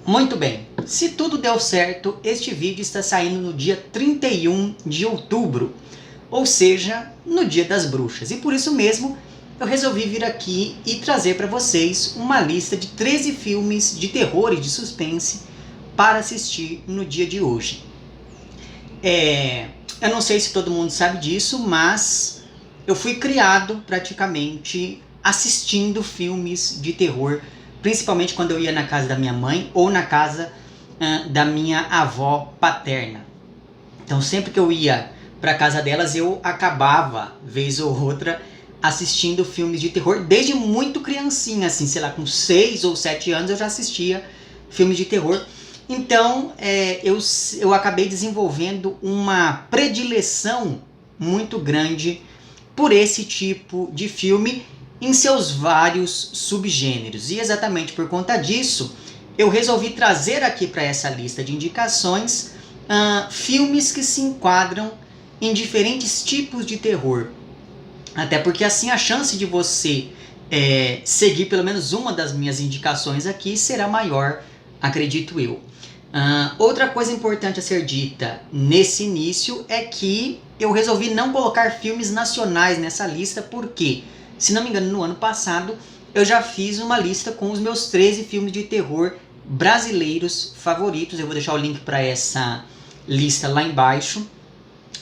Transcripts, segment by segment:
Muito bem, se tudo deu certo, este vídeo está saindo no dia 31 de outubro, ou seja, no Dia das Bruxas. E por isso mesmo, eu resolvi vir aqui e trazer para vocês uma lista de 13 filmes de terror e de suspense para assistir no dia de hoje. Eu não sei se todo mundo sabe disso, mas eu fui criado praticamente assistindo filmes de terror, principalmente quando eu ia na casa da minha mãe ou na casa da minha avó paterna. Então sempre que eu ia para casa delas, eu acabava, vez ou outra, assistindo filmes de terror. Desde muito criancinha, assim, sei lá, com 6 ou 7 anos eu já assistia filmes de terror. Então eu acabei desenvolvendo uma predileção muito grande por esse tipo de filme em seus vários subgêneros. E exatamente por conta disso, eu resolvi trazer aqui para essa lista de indicações filmes que se enquadram em diferentes tipos de terror. Até porque assim a chance de você seguir pelo menos uma das minhas indicações aqui será maior, acredito eu. Outra coisa importante a ser dita nesse início é que eu resolvi não colocar filmes nacionais nessa lista, porque, se não me engano, no ano passado eu já fiz uma lista com os meus 13 filmes de terror brasileiros favoritos. Eu vou deixar o link para essa lista lá embaixo.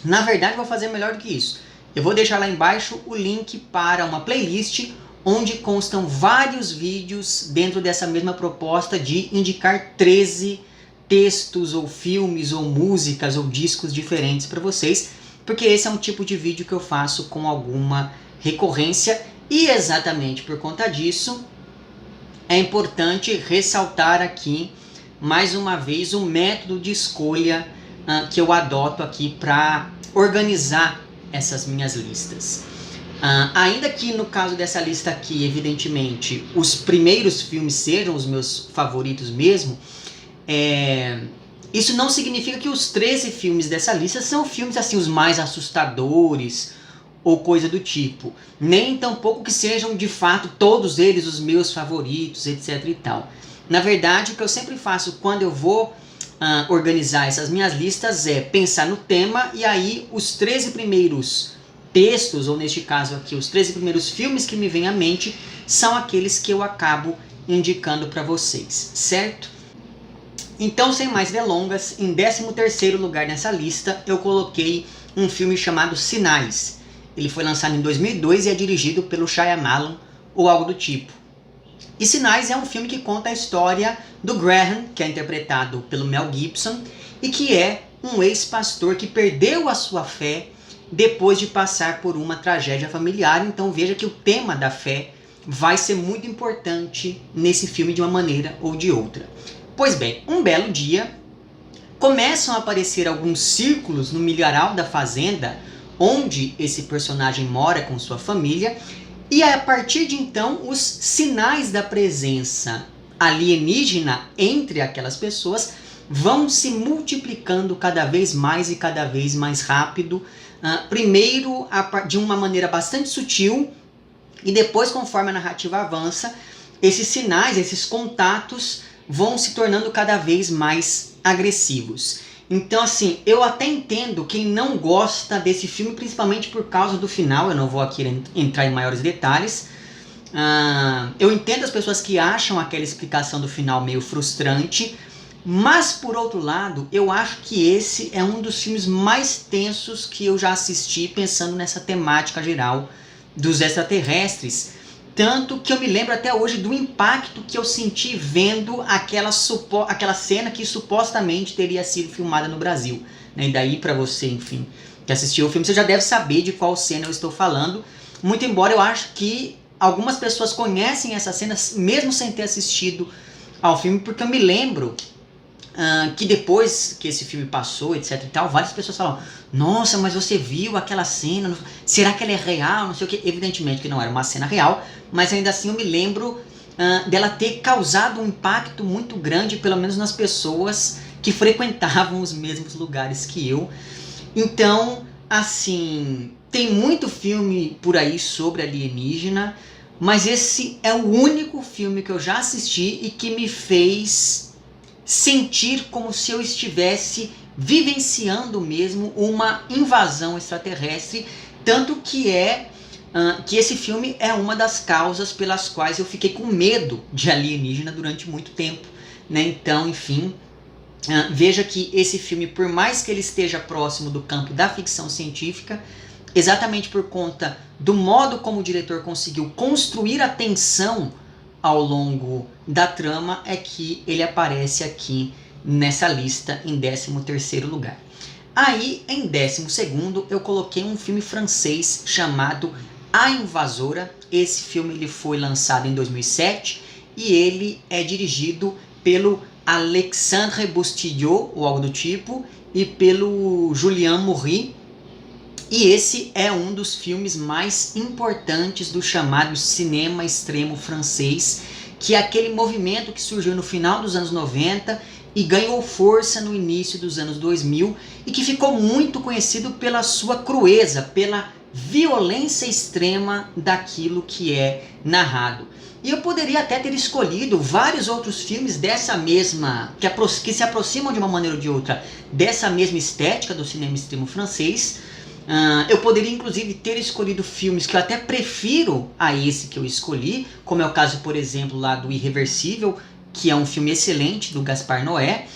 Na verdade, eu vou fazer melhor do que isso. Eu vou deixar lá embaixo o link para uma playlist onde constam vários vídeos dentro dessa mesma proposta de indicar 13 textos ou filmes ou músicas ou discos diferentes para vocês, porque esse é um tipo de vídeo que eu faço com alguma recorrência e exatamente por conta disso é importante ressaltar aqui mais uma vez o método de escolha que eu adoto aqui para organizar essas minhas listas. Ainda que no caso dessa lista aqui, evidentemente, os primeiros filmes sejam os meus favoritos mesmo, isso não significa que os 13 filmes dessa lista são filmes assim os mais assustadores ou coisa do tipo. Nem tampouco que sejam de fato todos eles os meus favoritos, etc e tal. Na verdade, o que eu sempre faço quando eu vou organizar essas minhas listas é pensar no tema, e aí os 13 primeiros textos, ou neste caso aqui, os 13 primeiros filmes que me vêm à mente, são aqueles que eu acabo indicando para vocês, certo? Então, sem mais delongas, em 13º lugar nessa lista, eu coloquei um filme chamado Sinais. Ele foi lançado em 2002 e é dirigido pelo Shyamalan, ou algo do tipo. E Sinais é um filme que conta a história do Graham, que é interpretado pelo Mel Gibson, e que é um ex-pastor que perdeu a sua fé depois de passar por uma tragédia familiar. Então veja que o tema da fé vai ser muito importante nesse filme de uma maneira ou de outra. Pois bem, um belo dia, começam a aparecer alguns círculos no milharal da fazenda, onde esse personagem mora com sua família, e a partir de então, os sinais da presença alienígena entre aquelas pessoas vão se multiplicando cada vez mais e cada vez mais rápido. Primeiro de uma maneira bastante sutil, e depois, conforme a narrativa avança, esses sinais, esses contatos vão se tornando cada vez mais agressivos. Então, assim, eu até entendo quem não gosta desse filme, principalmente por causa do final. Eu não vou aqui entrar em maiores detalhes. Eu entendo as pessoas que acham aquela explicação do final meio frustrante, mas, por outro lado, eu acho que esse é um dos filmes mais tensos que eu já assisti, pensando nessa temática geral dos extraterrestres. Tanto que eu me lembro até hoje do impacto que eu senti vendo aquela cena que supostamente teria sido filmada no Brasil. E daí, para você, enfim, que assistiu o filme, você já deve saber de qual cena eu estou falando. Muito embora eu acho que algumas pessoas conhecem essa cena mesmo sem ter assistido ao filme, porque eu me lembro que depois que esse filme passou, etc e tal, várias pessoas falam: nossa, mas você viu aquela cena, será que ela é real, não sei o que. Evidentemente que não era uma cena real, mas ainda assim eu me lembro dela ter causado um impacto muito grande, pelo menos nas pessoas que frequentavam os mesmos lugares que eu. Então, assim, tem muito filme por aí sobre alienígena, mas esse é o único filme que eu já assisti e que me fez sentir como se eu estivesse vivenciando mesmo uma invasão extraterrestre, tanto que que esse filme é uma das causas pelas quais eu fiquei com medo de alienígena durante muito tempo, né? Então, enfim, veja que esse filme, por mais que ele esteja próximo do campo da ficção científica, exatamente por conta do modo como o diretor conseguiu construir a tensão ao longo da trama, é que ele aparece aqui nessa lista em 13º lugar. Aí, em 12º, eu coloquei um filme francês chamado A Invasora. Esse filme ele foi lançado em 2007 e ele é dirigido pelo Alexandre Bustillo, ou algo do tipo, e pelo Julien Maury. E esse é um dos filmes mais importantes do chamado cinema extremo francês, que é aquele movimento que surgiu no final dos anos 90 e ganhou força no início dos anos 2000 e que ficou muito conhecido pela sua crueza, pela violência extrema daquilo que é narrado. E eu poderia até ter escolhido vários outros filmes dessa mesma, que se aproximam de uma maneira ou de outra dessa mesma estética do cinema extremo francês. Eu poderia inclusive ter escolhido filmes que eu até prefiro a esse que eu escolhi, como é o caso, por exemplo, lá do Irreversível, que é um filme excelente do Gaspar Noé.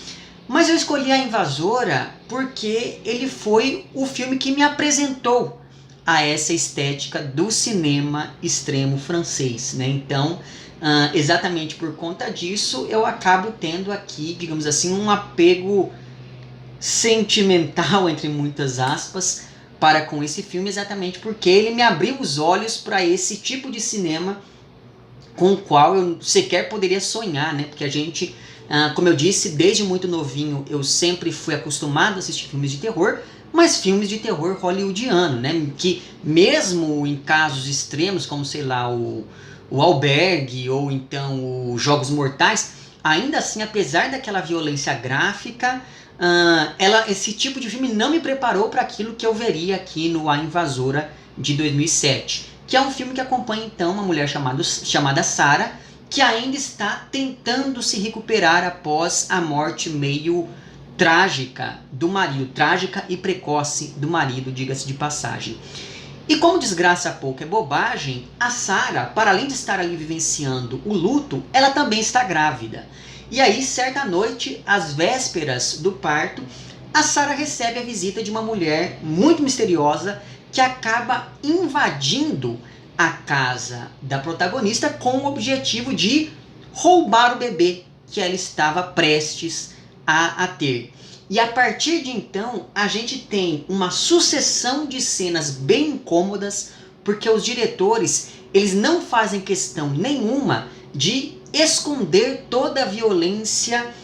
Mas eu escolhi A Invasora porque ele foi o filme que me apresentou a essa estética do cinema extremo francês, né? Então, exatamente por conta disso, eu acabo tendo aqui, digamos assim, um apego sentimental, entre muitas aspas, para com esse filme, exatamente porque ele me abriu os olhos para esse tipo de cinema com o qual eu sequer poderia sonhar, né? Porque a gente, como eu disse, desde muito novinho eu sempre fui acostumado a assistir filmes de terror, mas filmes de terror hollywoodiano, né? Que mesmo em casos extremos, como sei lá, o Albergue ou então os Jogos Mortais, ainda assim, apesar daquela violência gráfica, esse tipo de filme não me preparou para aquilo que eu veria aqui no A Invasora de 2007, que é um filme que acompanha então uma mulher chamada Sarah, que ainda está tentando se recuperar após a morte meio trágica do marido, trágica e precoce do marido, diga-se de passagem. E como desgraça pouco é bobagem, a Sarah, para além de estar ali vivenciando o luto, ela também está grávida. E aí, certa noite, às vésperas do parto, a Sarah recebe a visita de uma mulher muito misteriosa que acaba invadindo a casa da protagonista com o objetivo de roubar o bebê que ela estava prestes a ter. E a partir de então, a gente tem uma sucessão de cenas bem incômodas, porque os diretores, eles não fazem questão nenhuma de esconder toda a violência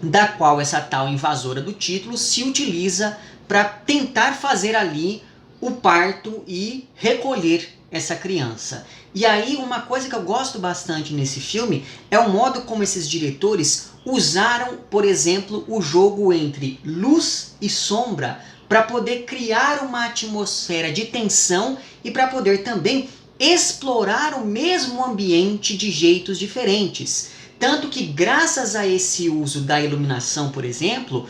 da qual essa tal invasora do título se utiliza para tentar fazer ali o parto e recolher essa criança. E aí uma coisa que eu gosto bastante nesse filme é o modo como esses diretores usaram, por exemplo, o jogo entre luz e sombra para poder criar uma atmosfera de tensão e para poder também explorar o mesmo ambiente de jeitos diferentes. Tanto que, graças a esse uso da iluminação, por exemplo,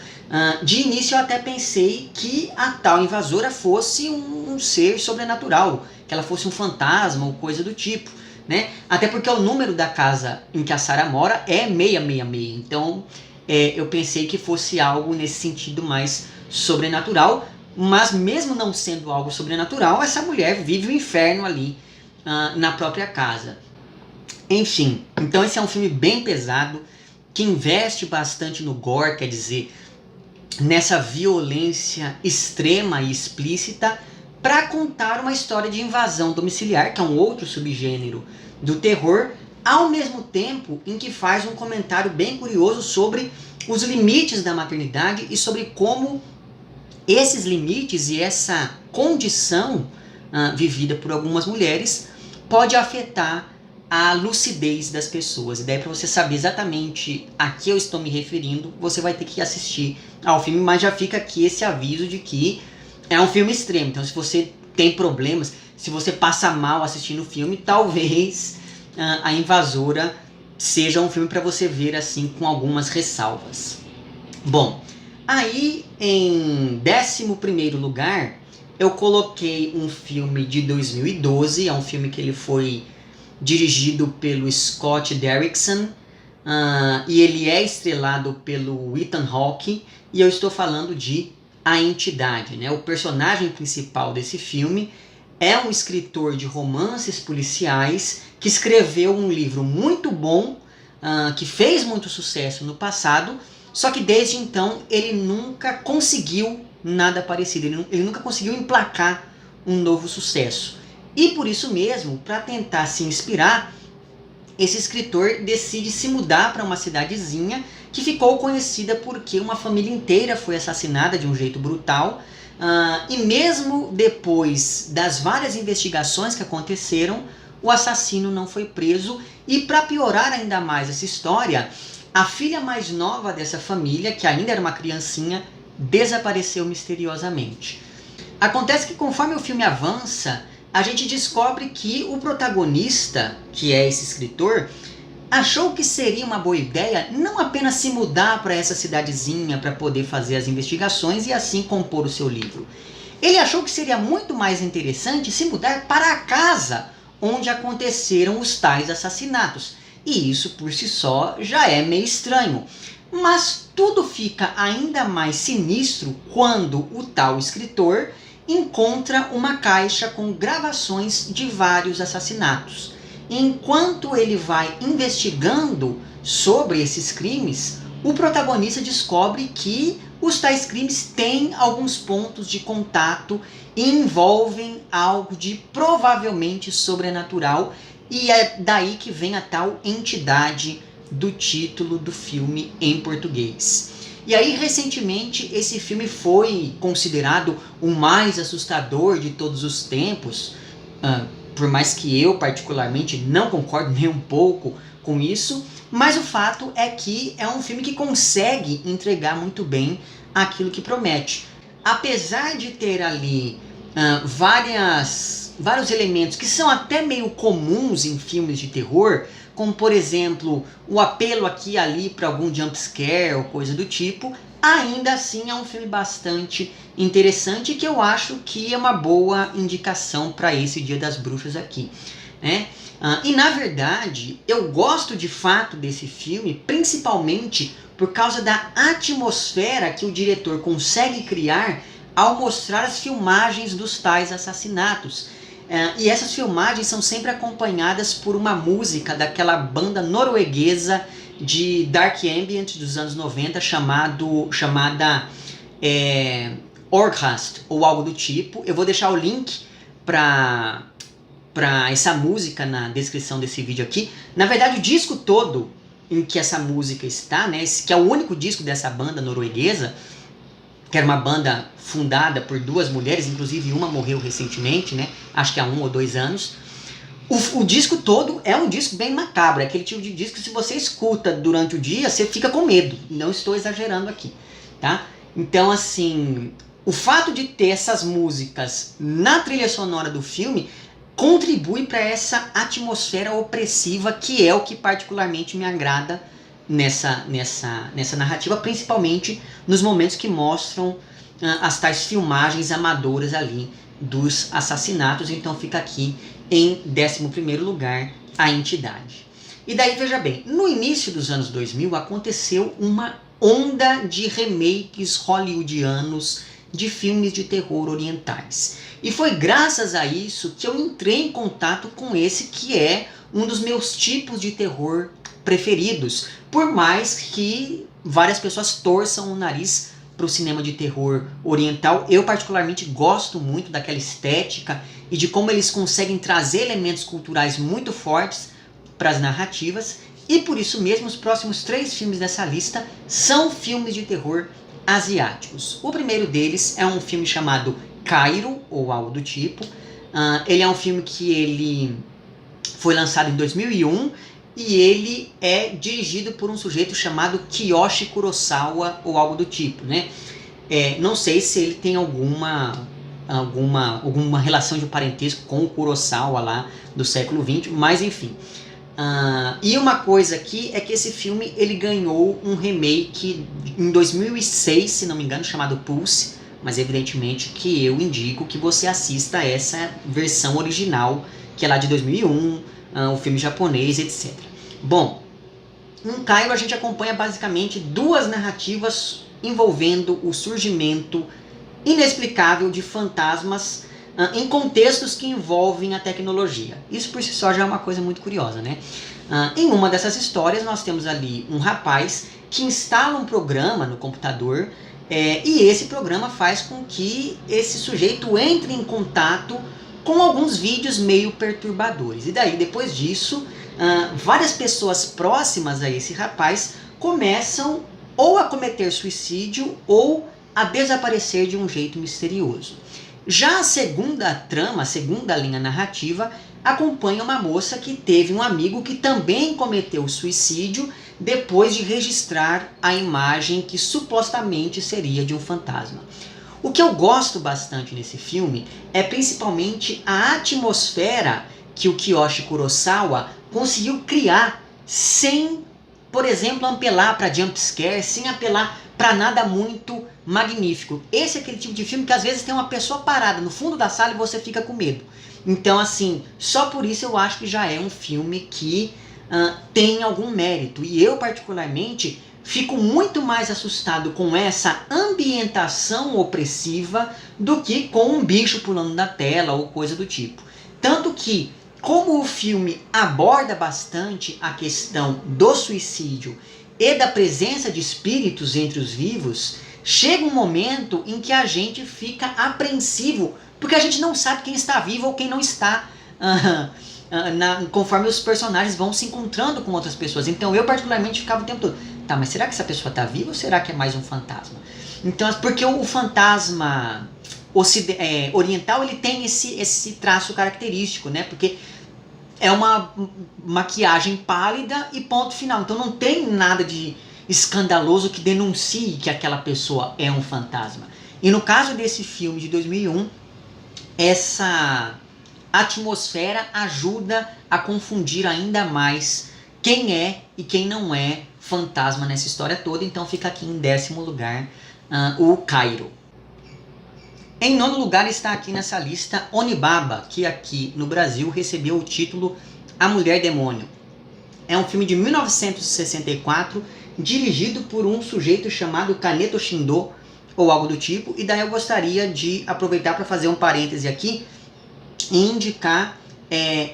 de início eu até pensei que a tal invasora fosse um ser sobrenatural, que ela fosse um fantasma ou coisa do tipo, né? Até porque o número da casa em que a Sarah mora é 666, então eu pensei que fosse algo nesse sentido mais sobrenatural, mas mesmo não sendo algo sobrenatural, essa mulher vive o inferno ali na própria casa. Enfim, então esse é um filme bem pesado, que investe bastante no gore, quer dizer, nessa violência extrema e explícita, para contar uma história de invasão domiciliar, que é um outro subgênero do terror, ao mesmo tempo em que faz um comentário bem curioso sobre os limites da maternidade e sobre como esses limites e essa condição vivida por algumas mulheres pode afetar a lucidez das pessoas. E daí, para você saber exatamente a que eu estou me referindo, você vai ter que assistir ao filme, mas já fica aqui esse aviso de que é um filme extremo. Então, se você tem problemas, se você passa mal assistindo o filme, talvez A Invasora seja um filme para você ver assim com algumas ressalvas. Bom, aí em 11º lugar eu coloquei um filme de 2012, é um filme que ele foi dirigido pelo Scott Derrickson, e ele é estrelado pelo Ethan Hawke, e eu estou falando de A Entidade, né? O personagem principal desse filme é um escritor de romances policiais que escreveu um livro muito bom, que fez muito sucesso no passado, só que desde então ele nunca conseguiu nada parecido, ele nunca conseguiu emplacar um novo sucesso. E por isso mesmo, para tentar se inspirar, esse escritor decide se mudar para uma cidadezinha que ficou conhecida porque uma família inteira foi assassinada de um jeito brutal. E mesmo depois das várias investigações que aconteceram, o assassino não foi preso. E para piorar ainda mais essa história, a filha mais nova dessa família, que ainda era uma criancinha, desapareceu misteriosamente. Acontece que conforme o filme avança, a gente descobre que o protagonista, que é esse escritor, achou que seria uma boa ideia não apenas se mudar para essa cidadezinha para poder fazer as investigações e assim compor o seu livro. Ele achou que seria muito mais interessante se mudar para a casa onde aconteceram os tais assassinatos. E isso por si só já é meio estranho. Mas tudo fica ainda mais sinistro quando o tal escritor encontra uma caixa com gravações de vários assassinatos. Enquanto ele vai investigando sobre esses crimes, o protagonista descobre que os tais crimes têm alguns pontos de contato e envolvem algo de provavelmente sobrenatural, e é daí que vem a tal entidade do título do filme em português. E aí, recentemente, esse filme foi considerado o mais assustador de todos os tempos, por mais que eu particularmente não concordo nem um pouco com isso, mas o fato é que é um filme que consegue entregar muito bem aquilo que promete. Apesar de ter ali vários elementos que são até meio comuns em filmes de terror, como por exemplo o apelo aqui e ali para algum jumpscare ou coisa do tipo, ainda assim é um filme bastante interessante que eu acho que é uma boa indicação para esse Dia das Bruxas aqui, né? E na verdade eu gosto de fato desse filme, principalmente por causa da atmosfera que o diretor consegue criar ao mostrar as filmagens dos tais assassinatos. E essas filmagens são sempre acompanhadas por uma música daquela banda norueguesa de Dark Ambient dos anos 90 chamada Orkast, ou algo do tipo. Eu vou deixar o link para essa música na descrição desse vídeo aqui. Na verdade, o disco todo em que essa música está, né, que é o único disco dessa banda norueguesa, que era uma banda fundada por duas mulheres, inclusive uma morreu recentemente, né? Acho que há 1 ou 2 anos. O disco todo é um disco bem macabro, é aquele tipo de disco que se você escuta durante o dia, você fica com medo. Não estou exagerando aqui, tá? Então, assim, o fato de ter essas músicas na trilha sonora do filme contribui para essa atmosfera opressiva, que é o que particularmente me agrada nessa narrativa, principalmente nos momentos que mostram as tais filmagens amadoras ali dos assassinatos. Então fica aqui em 11º lugar A Entidade. E daí, veja bem, no início dos anos 2000 aconteceu uma onda de remakes hollywoodianos de filmes de terror orientais. E foi graças a isso que eu entrei em contato com esse que é um dos meus tipos de terror preferidos, por mais que várias pessoas torçam o nariz para o cinema de terror oriental. Eu particularmente gosto muito daquela estética e de como eles conseguem trazer elementos culturais muito fortes para as narrativas, e por isso mesmo os próximos 3 filmes dessa lista são filmes de terror asiáticos. O primeiro deles é um filme chamado Cairo, ou algo do tipo. Ele é um filme que ele foi lançado em 2001 e ele é dirigido por um sujeito chamado Kiyoshi Kurosawa, ou algo do tipo, né? Não sei se ele tem alguma relação de parentesco com o Kurosawa lá do século XX, mas enfim. E uma coisa aqui é que esse filme ele ganhou um remake em 2006, se não me engano, chamado Pulse, mas evidentemente que eu indico que você assista essa versão original, que é lá de 2001, o filme japonês, etc. Bom, em Cairo a gente acompanha basicamente duas narrativas envolvendo o surgimento inexplicável de fantasmas em contextos que envolvem a tecnologia. Isso por si só já é uma coisa muito curiosa, né? Em uma dessas histórias nós temos ali um rapaz que instala um programa no computador e esse programa faz com que esse sujeito entre em contato com alguns vídeos meio perturbadores. E daí, depois disso, várias pessoas próximas a esse rapaz começam ou a cometer suicídio ou a desaparecer de um jeito misterioso. Já a segunda trama, a segunda linha narrativa, acompanha uma moça que teve um amigo que também cometeu suicídio depois de registrar a imagem que supostamente seria de um fantasma. O que eu gosto bastante nesse filme é principalmente a atmosfera que o Kiyoshi Kurosawa conseguiu criar sem, por exemplo, apelar para jumpscare, sem apelar para nada muito magnífico. Esse é aquele tipo de filme que às vezes tem uma pessoa parada no fundo da sala e você fica com medo. Então, assim, só por isso eu acho que já é um filme que tem algum mérito. E eu, particularmente, fico muito mais assustado com essa ambientação opressiva do que com um bicho pulando na tela ou coisa do tipo. Tanto que, como o filme aborda bastante a questão do suicídio e da presença de espíritos entre os vivos, chega um momento em que a gente fica apreensivo, porque a gente não sabe quem está vivo ou quem não está, conforme os personagens vão se encontrando com outras pessoas. Então eu particularmente ficava o tempo todo, tá, mas será que essa pessoa está viva ou será que é mais um fantasma? Então, porque o fantasma oriental, ele tem esse traço característico, né? Porque é uma maquiagem pálida e ponto final. Então não tem nada de escandaloso que denuncie que aquela pessoa é um fantasma. E no caso desse filme de 2001, essa atmosfera ajuda a confundir ainda mais quem é e quem não é fantasma nessa história toda. Então fica aqui em 10º lugar o Cairo. Em 9º lugar está aqui nessa lista Onibaba, que aqui no Brasil recebeu o título A Mulher Demônio. É um filme de 1964, dirigido por um sujeito chamado Kaneto Shindo, ou algo do tipo, e daí eu gostaria de aproveitar para fazer um parêntese aqui e indicar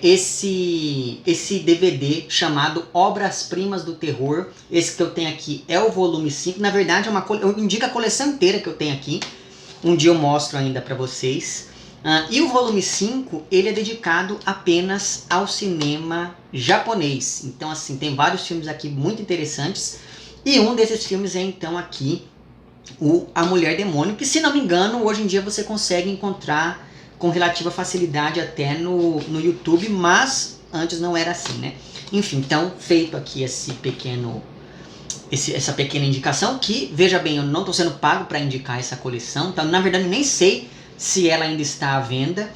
esse DVD chamado Obras-Primas do Terror. Esse que eu tenho aqui é o volume 5, na verdade eu indico a coleção inteira que eu tenho aqui. Um dia eu mostro ainda para vocês. E o volume 5, ele é dedicado apenas ao cinema japonês. Então, assim, tem vários filmes aqui muito interessantes. E um desses filmes é, então, aqui, A Mulher Demônio, que, se não me engano, hoje em dia você consegue encontrar com relativa facilidade até no YouTube, mas antes não era assim, né? Enfim, então, feito aqui essa pequena indicação, que, veja bem, eu não estou sendo pago para indicar essa coleção, então, na verdade, nem sei se ela ainda está à venda,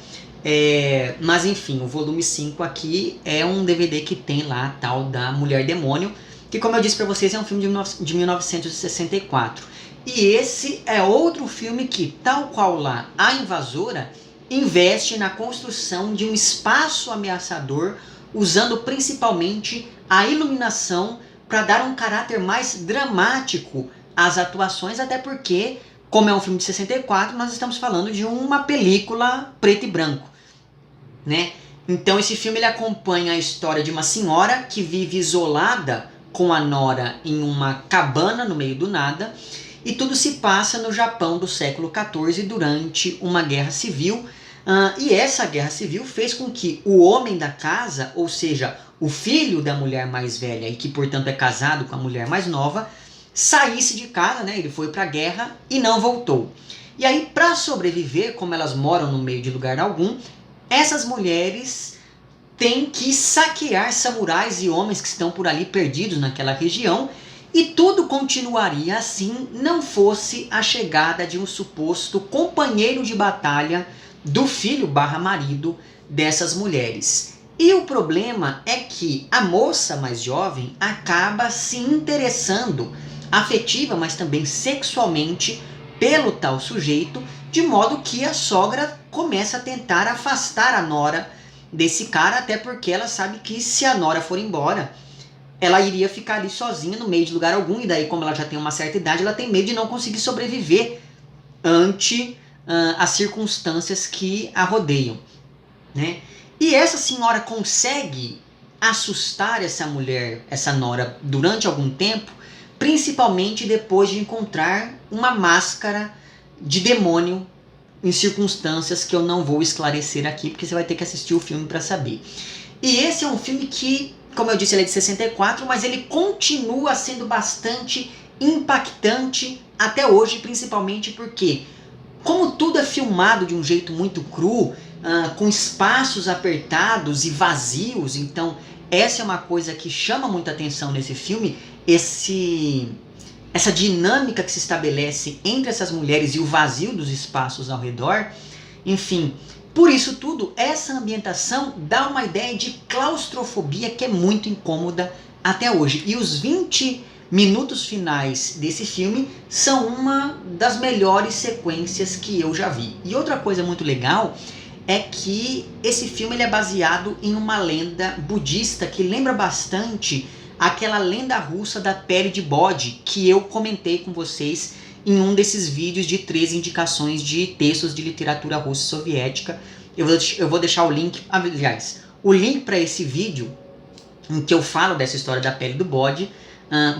mas enfim, o volume 5 aqui é um DVD que tem lá a tal da Mulher Demônio, que, como eu disse para vocês, é um filme de 1964. E esse é outro filme que, tal qual lá A Invasora, investe na construção de um espaço ameaçador, usando principalmente a iluminação para dar um caráter mais dramático às atuações, até porque, como é um filme de 64, nós estamos falando de uma película preto e branco, né? Então esse filme ele acompanha a história de uma senhora que vive isolada com a nora em uma cabana no meio do nada, e tudo se passa no Japão do século XIV durante uma guerra civil, e essa guerra civil fez com que o homem da casa, ou seja, o filho da mulher mais velha e que, portanto, é casado com a mulher mais nova, saísse de casa, né? Ele foi para a guerra e não voltou. E aí, para sobreviver, como elas moram no meio de lugar algum, essas mulheres têm que saquear samurais e homens que estão por ali perdidos naquela região, e tudo continuaria assim não fosse a chegada de um suposto companheiro de batalha do filho / marido dessas mulheres. E o problema é que a moça mais jovem acaba se interessando afetiva, mas também sexualmente pelo tal sujeito, de modo que a sogra começa a tentar afastar a nora desse cara, até porque ela sabe que se a nora for embora, ela iria ficar ali sozinha no meio de lugar algum, e daí como ela já tem uma certa idade, ela tem medo de não conseguir sobreviver ante as circunstâncias que a rodeiam, né? E essa senhora consegue assustar essa mulher, essa nora, durante algum tempo, principalmente depois de encontrar uma máscara de demônio em circunstâncias que eu não vou esclarecer aqui, porque você vai ter que assistir o filme para saber. E esse é um filme que, como eu disse, ele é de 64, mas ele continua sendo bastante impactante até hoje, principalmente porque, como tudo é filmado de um jeito muito cru, com espaços apertados e vazios, então essa é uma coisa que chama muita atenção nesse filme, essa dinâmica que se estabelece entre essas mulheres e o vazio dos espaços ao redor. Enfim, por isso tudo, essa ambientação dá uma ideia de claustrofobia que é muito incômoda até hoje. E os 20 minutos finais desse filme são uma das melhores sequências que eu já vi. E outra coisa muito legal é que esse filme ele é baseado em uma lenda budista que lembra bastante aquela lenda russa da pele de bode que eu comentei com vocês em um desses vídeos de 13 indicações de textos de literatura russa e soviética. Eu vou deixar o link, aliás, o link para esse vídeo em que eu falo dessa história da pele do bode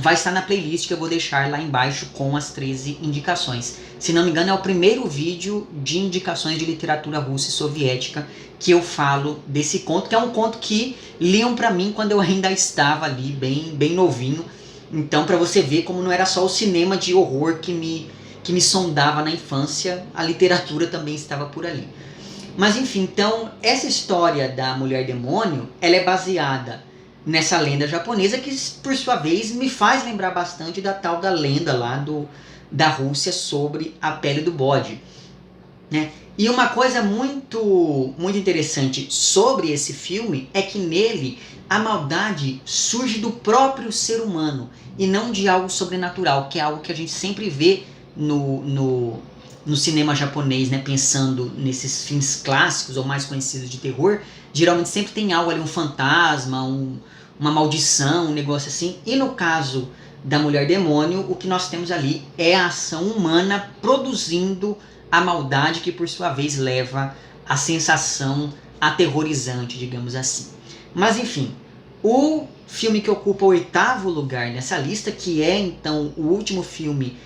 vai estar na playlist que eu vou deixar lá embaixo com as 13 indicações. Se não me engano, é o primeiro vídeo de indicações de literatura russa e soviética que eu falo desse conto, que é um conto que liam para mim quando eu ainda estava ali bem novinho. Então, para você ver como não era só o cinema de horror que me sondava na infância, a literatura também estava por ali. Mas enfim, então, essa história da mulher demônio, ela é baseada nessa lenda japonesa que, por sua vez, me faz lembrar bastante da tal da lenda lá da Rússia sobre a pele do bode, né? E uma coisa muito interessante sobre esse filme é que nele a maldade surge do próprio ser humano e não de algo sobrenatural, que é algo que a gente sempre vê no cinema japonês, né? Pensando nesses filmes clássicos ou mais conhecidos de terror, geralmente sempre tem algo ali, um fantasma, uma maldição, um negócio assim. E no caso da mulher demônio, o que nós temos ali é a ação humana produzindo a maldade, que por sua vez leva a sensação aterrorizante, digamos assim. Mas enfim, o filme que ocupa o 8º lugar nessa lista, que é então o último filme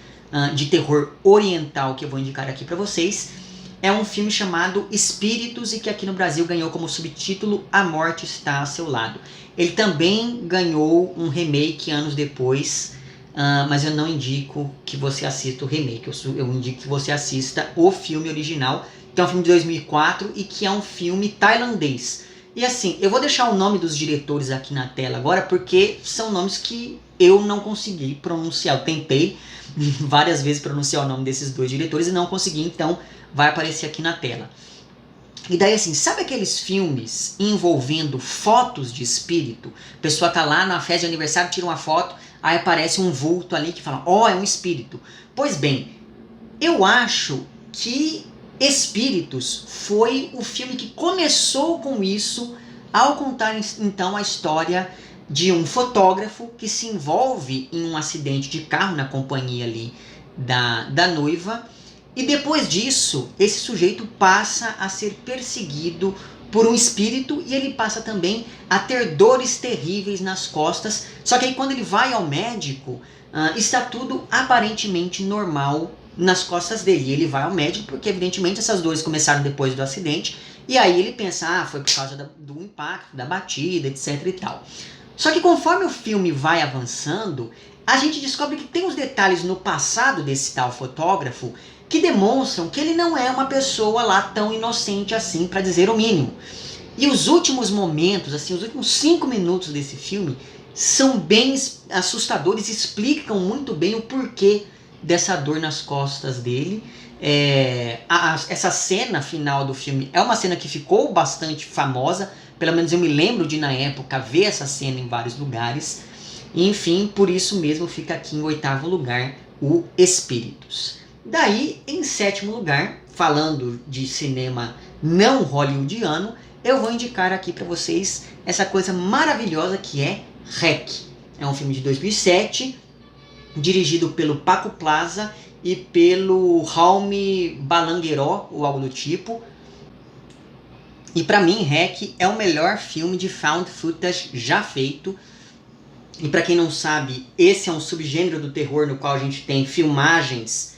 de terror oriental que eu vou indicar aqui para vocês, é um filme chamado Espíritos e que aqui no Brasil ganhou como subtítulo A Morte Está a Seu Lado. Ele também ganhou um remake anos depois, mas eu não indico que você assista o remake, eu indico que você assista o filme original, que é um filme de 2004 e que é um filme tailandês. E assim, eu vou deixar o nome dos diretores aqui na tela agora, porque são nomes que eu não consegui pronunciar. Eu tentei várias vezes pronunciar o nome desses dois diretores e não consegui, então vai aparecer aqui na tela. E daí assim, sabe aqueles filmes envolvendo fotos de espírito? A pessoa tá lá na festa de aniversário, tira uma foto, aí aparece um vulto ali que fala, ó, é um espírito. Pois bem, eu acho que Espíritos foi o filme que começou com isso, ao contar então a história de um fotógrafo que se envolve em um acidente de carro na companhia ali da noiva. E depois disso, esse sujeito passa a ser perseguido por um espírito e ele passa também a ter dores terríveis nas costas. Só que aí quando ele vai ao médico, está tudo aparentemente normal nas costas dele. E ele vai ao médico porque evidentemente essas dores começaram depois do acidente. E aí ele pensa, foi por causa do impacto, da batida, etc e tal. Só que conforme o filme vai avançando, a gente descobre que tem uns detalhes no passado desse tal fotógrafo que demonstram que ele não é uma pessoa lá tão inocente assim, para dizer o mínimo. E os últimos momentos, assim, os últimos 5 minutos desse filme são bem assustadores, explicam muito bem o porquê dessa dor nas costas dele. Essa cena final do filme é uma cena que ficou bastante famosa, Pelo menos eu me lembro de, na época, ver essa cena em vários lugares. E, enfim, por isso mesmo fica aqui em 8º lugar o Espíritos. Daí, em 7º lugar, falando de cinema não hollywoodiano, eu vou indicar aqui para vocês essa coisa maravilhosa que é REC. É um filme de 2007, dirigido pelo Paco Plaza e pelo Jaume Balagueró, ou algo do tipo. E para mim, REC é o melhor filme de found footage já feito. E para quem não sabe, esse é um subgênero do terror no qual a gente tem filmagens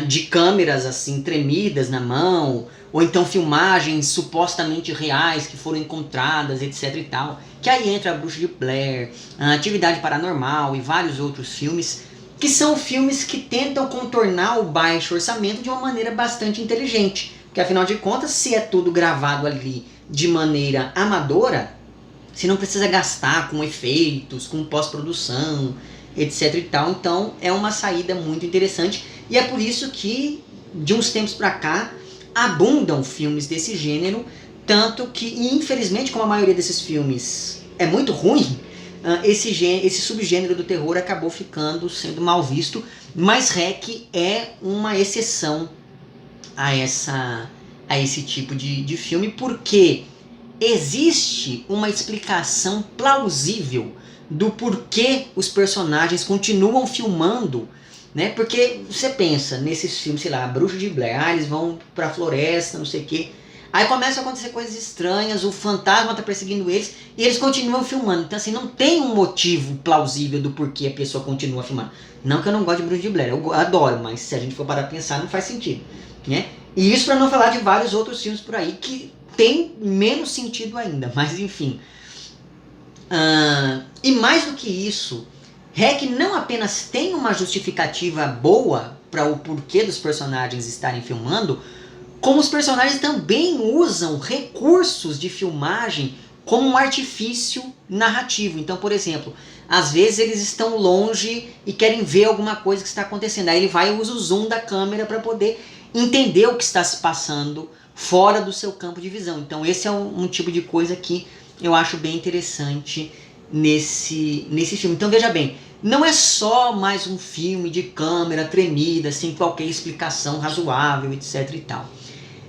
de câmeras assim tremidas na mão, ou então filmagens supostamente reais que foram encontradas, etc e tal. Que aí entra a Bruxa de Blair, a Atividade Paranormal e vários outros filmes, que são filmes que tentam contornar o baixo orçamento de uma maneira bastante inteligente. Porque afinal de contas, se é tudo gravado ali de maneira amadora, você não precisa gastar com efeitos, com pós-produção, etc e tal. Então é uma saída muito interessante. E é por isso que, de uns tempos pra cá, abundam filmes desse gênero. Tanto que, infelizmente, como a maioria desses filmes é muito ruim, esse subgênero do terror acabou sendo mal visto. Mas REC é uma exceção a esse tipo de filme, porque existe uma explicação plausível do porquê os personagens continuam filmando, né? Porque você pensa nesses filmes, sei lá, a Bruxa de Blair, eles vão pra floresta, não sei o quê. Aí começam a acontecer coisas estranhas, o fantasma tá perseguindo eles e eles continuam filmando. Então assim, não tem um motivo plausível do porquê a pessoa continua filmando. Não que eu não goste de Bruxa de Blair, eu adoro, mas se a gente for parar pra pensar, não faz sentido, né? E isso para não falar de vários outros filmes por aí que tem menos sentido ainda, mas enfim. E mais do que isso, REC não apenas tem uma justificativa boa para o porquê dos personagens estarem filmando, como os personagens também usam recursos de filmagem como um artifício narrativo. Então, por exemplo, às vezes eles estão longe e querem ver alguma coisa que está acontecendo. Aí ele vai e usa o zoom da câmera para poder entender o que está se passando fora do seu campo de visão. Então esse é um tipo de coisa que eu acho bem interessante nesse filme. Então veja bem, não é só mais um filme de câmera tremida, sem qualquer explicação razoável, etc e tal.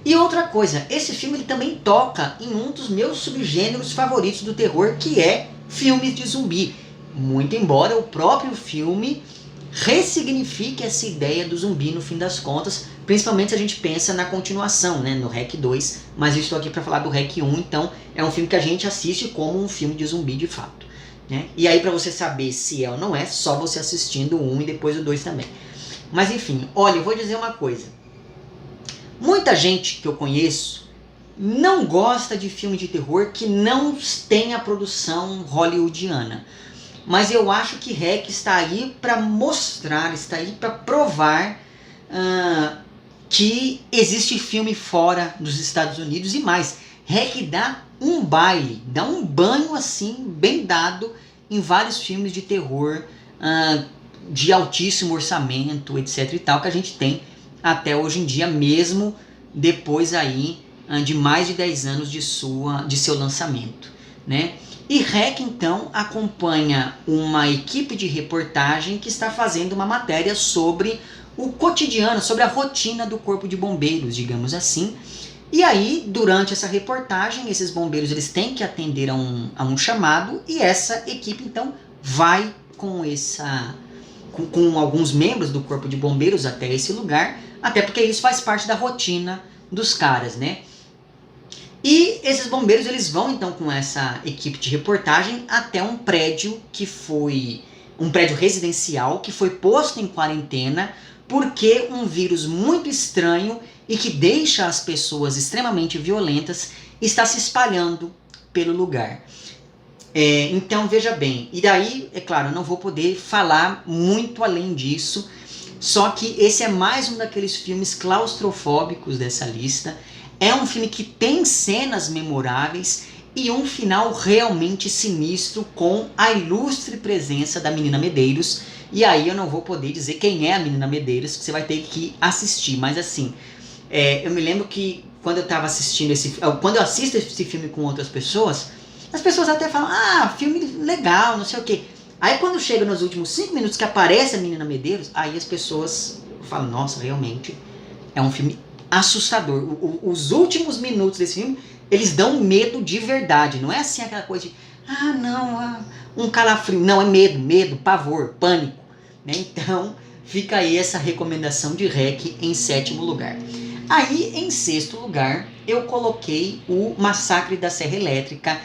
E outra coisa, esse filme ele também toca em um dos meus subgêneros favoritos do terror, que é filmes de zumbi. Muito embora o próprio filme ressignifique essa ideia do zumbi no fim das contas, principalmente se a gente pensa na continuação, né, no REC 2, mas eu estou aqui para falar do REC 1, então é um filme que a gente assiste como um filme de zumbi de fato, né? E aí para você saber se é ou não é, só você assistindo o 1 e depois o 2 também. Mas enfim, olha, eu vou dizer uma coisa. Muita gente que eu conheço não gosta de filme de terror que não tem a produção hollywoodiana. Mas eu acho que REC está aí para mostrar, está aí para provar que existe filme fora dos Estados Unidos e mais. REC dá um baile, dá um banho assim, bem dado em vários filmes de terror de altíssimo orçamento, etc e tal, que a gente tem até hoje em dia, mesmo depois aí de mais de 10 anos de seu lançamento, né? E REC, então, acompanha uma equipe de reportagem que está fazendo uma matéria sobre o cotidiano, sobre a rotina do Corpo de Bombeiros, digamos assim. E aí, durante essa reportagem, esses bombeiros eles têm que atender a um chamado, e essa equipe, então, vai com alguns membros do Corpo de Bombeiros até esse lugar, até porque isso faz parte da rotina dos caras, né? E esses bombeiros eles vão então com essa equipe de reportagem até um prédio que foi um prédio residencial que foi posto em quarentena porque um vírus muito estranho e que deixa as pessoas extremamente violentas está se espalhando pelo lugar. Então veja bem, e daí, é claro, eu não vou poder falar muito além disso, só que esse é mais um daqueles filmes claustrofóbicos dessa lista. É um filme que tem cenas memoráveis e um final realmente sinistro com a ilustre presença da Menina Medeiros. E aí eu não vou poder dizer quem é a Menina Medeiros, que você vai ter que assistir. Mas assim, eu me lembro que quando eu tava assistindo quando eu assisto esse filme com outras pessoas, as pessoas até falam, filme legal, não sei o quê. Aí quando chega nos últimos 5 minutos que aparece a menina Medeiros, aí as pessoas falam, nossa, realmente é um filme assustador. Os últimos minutos desse filme, eles dão medo de verdade. Não é assim aquela coisa de, um calafrio. Não, é medo, pavor, pânico. Né? Então, fica aí essa recomendação de REC em 7º lugar. Aí, em 6º lugar, eu coloquei o Massacre da Serra Elétrica,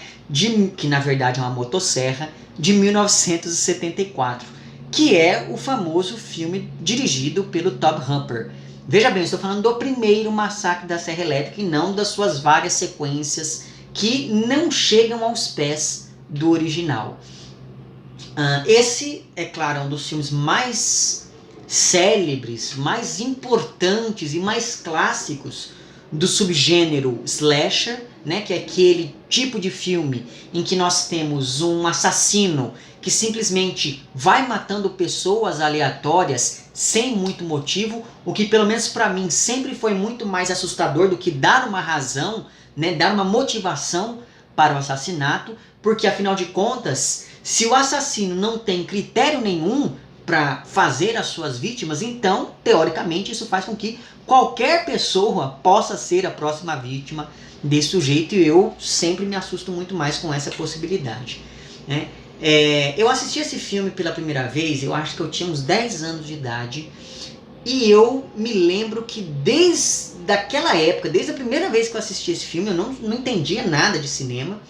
que na verdade é uma motosserra, de 1974, que é o famoso filme dirigido pelo Tobe Hooper. Veja bem, eu estou falando do primeiro Massacre da Serra Elétrica e não das suas várias sequências que não chegam aos pés do original. Esse, é claro, é um dos filmes mais célebres, mais importantes e mais clássicos do subgênero slasher, né, que é aquele tipo de filme em que nós temos um assassino que simplesmente vai matando pessoas aleatórias sem muito motivo, o que pelo menos para mim sempre foi muito mais assustador do que dar uma razão, né, dar uma motivação para o assassinato, porque afinal de contas, se o assassino não tem critério nenhum para fazer as suas vítimas, então, teoricamente, isso faz com que qualquer pessoa possa ser a próxima vítima desse sujeito, e eu sempre me assusto muito mais com essa possibilidade. Né? Eu assisti esse filme pela primeira vez, eu acho que eu tinha uns 10 anos de idade, e eu me lembro que desde aquela época, desde a primeira vez que eu assisti esse filme, eu não entendia nada de cinema,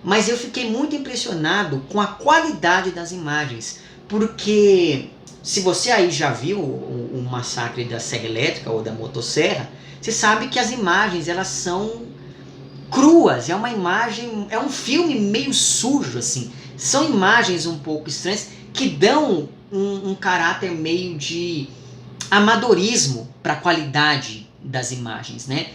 mas eu fiquei muito impressionado com a qualidade das imagens, porque se você aí já viu o Massacre da Serra Elétrica ou da Motosserra, você sabe que as imagens elas são cruas, é um filme meio sujo, assim. São imagens um pouco estranhas que dão um caráter meio de amadorismo para a qualidade das imagens, né?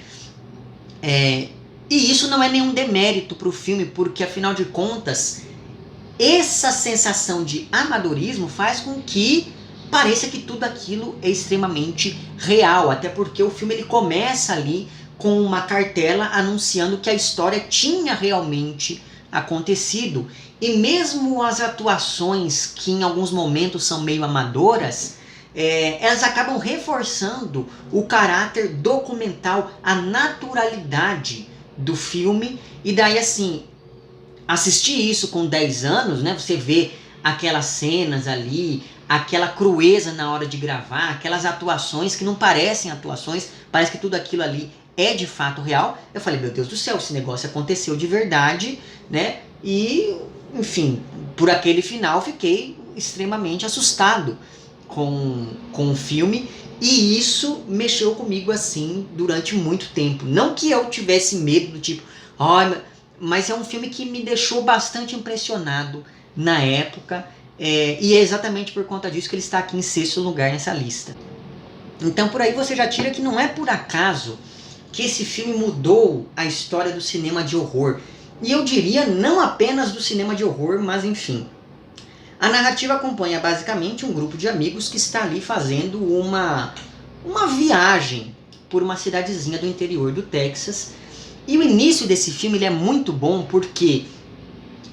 E isso não é nenhum demérito para o filme, porque afinal de contas, essa sensação de amadorismo faz com que pareça que tudo aquilo é extremamente real, até porque o filme ele começa ali com uma cartela anunciando que a história tinha realmente acontecido. E mesmo as atuações, que em alguns momentos são meio amadoras, elas acabam reforçando o caráter documental, a naturalidade do filme. E daí assim, assistir isso com 10 anos, né, você vê aquelas cenas ali, aquela crueza na hora de gravar, aquelas atuações que não parecem atuações, parece que tudo aquilo ali é de fato real. Eu falei, meu Deus do céu, esse negócio aconteceu de verdade, né? E, enfim, por aquele final fiquei extremamente assustado com o filme, e isso mexeu comigo assim durante muito tempo. Não que eu tivesse medo do tipo, mas é um filme que me deixou bastante impressionado na época, e é exatamente por conta disso que ele está aqui em 6º lugar nessa lista. Então por aí você já tira que não é por acaso que esse filme mudou a história do cinema de horror. E eu diria não apenas do cinema de horror, mas enfim. A narrativa acompanha basicamente um grupo de amigos que está ali fazendo uma viagem por uma cidadezinha do interior do Texas. E o início desse filme ele é muito bom porque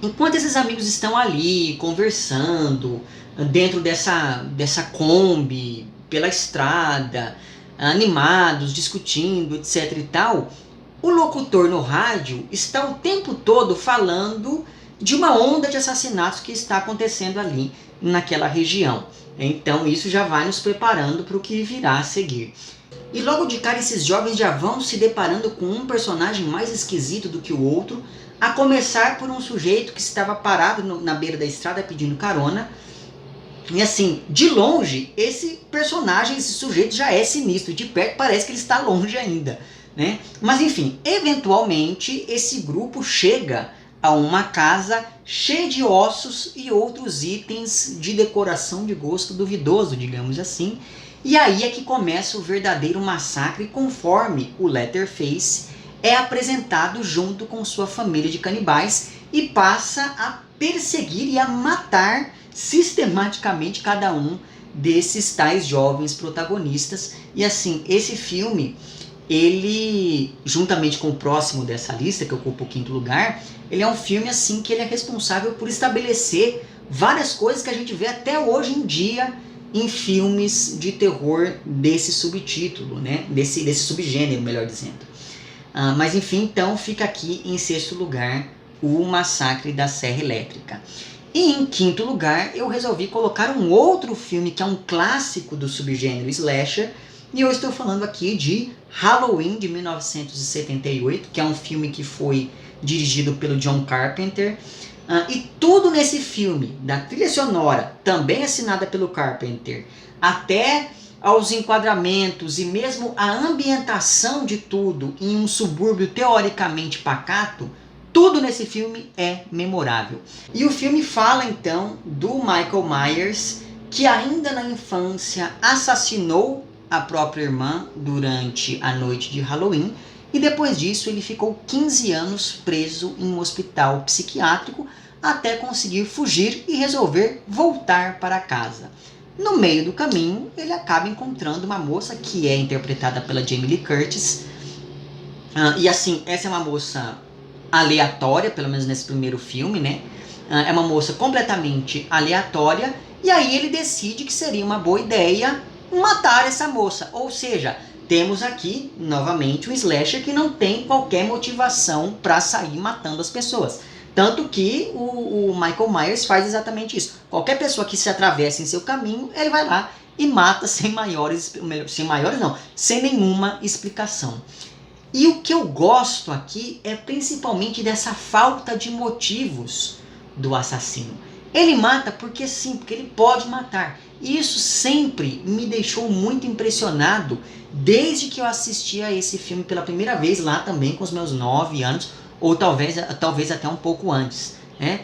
enquanto esses amigos estão ali conversando dentro dessa Kombi, pela estrada, animados, discutindo, etc e tal, o locutor no rádio está o tempo todo falando de uma onda de assassinatos que está acontecendo ali naquela região. Então isso já vai nos preparando para o que virá a seguir. E logo de cara esses jovens já vão se deparando com um personagem mais esquisito do que o outro, a começar por um sujeito que estava parado na beira da estrada pedindo carona. E assim, de longe, esse personagem, esse sujeito já é sinistro, de perto parece que ele está longe ainda, né? Mas enfim, eventualmente esse grupo chega a uma casa cheia de ossos e outros itens de decoração de gosto duvidoso, digamos assim. E aí é que começa o verdadeiro massacre, conforme o Leatherface é apresentado junto com sua família de canibais e passa a perseguir e a matar sistematicamente cada um desses tais jovens protagonistas. E assim, esse filme ele, juntamente com o próximo dessa lista, que ocupa o 5º lugar, ele é um filme assim que ele é responsável por estabelecer várias coisas que a gente vê até hoje em dia em filmes de terror desse subtítulo, né? Desse subgênero, melhor dizendo. Mas enfim, então fica aqui em 6º lugar o Massacre da Serra Elétrica. E em 5º lugar eu resolvi colocar um outro filme que é um clássico do subgênero slasher, e eu estou falando aqui de Halloween, de 1978, que é um filme que foi dirigido pelo John Carpenter. E tudo nesse filme, da trilha sonora, também assinada pelo Carpenter, até aos enquadramentos e mesmo a ambientação de tudo em um subúrbio teoricamente pacato, tudo nesse filme é memorável. E o filme fala então do Michael Myers, que ainda na infância assassinou a própria irmã durante a noite de Halloween, e depois disso ele ficou 15 anos preso em um hospital psiquiátrico até conseguir fugir e resolver voltar para casa. No meio do caminho, ele acaba encontrando uma moça que é interpretada pela Jamie Lee Curtis. E assim, essa é uma moça aleatória, pelo menos nesse primeiro filme, né? É uma moça completamente aleatória, e aí ele decide que seria uma boa ideia matar essa moça. Ou seja, temos aqui, novamente, um slasher que não tem qualquer motivação para sair matando as pessoas. Tanto que o Michael Myers faz exatamente isso. Qualquer pessoa que se atravessa em seu caminho, ele vai lá e mata sem nenhuma explicação. E o que eu gosto aqui é principalmente dessa falta de motivos do assassino. Ele mata porque sim, porque ele pode matar. E isso sempre me deixou muito impressionado desde que eu assisti a esse filme pela primeira vez, lá também com os meus 9 anos, ou talvez até um pouco antes, né?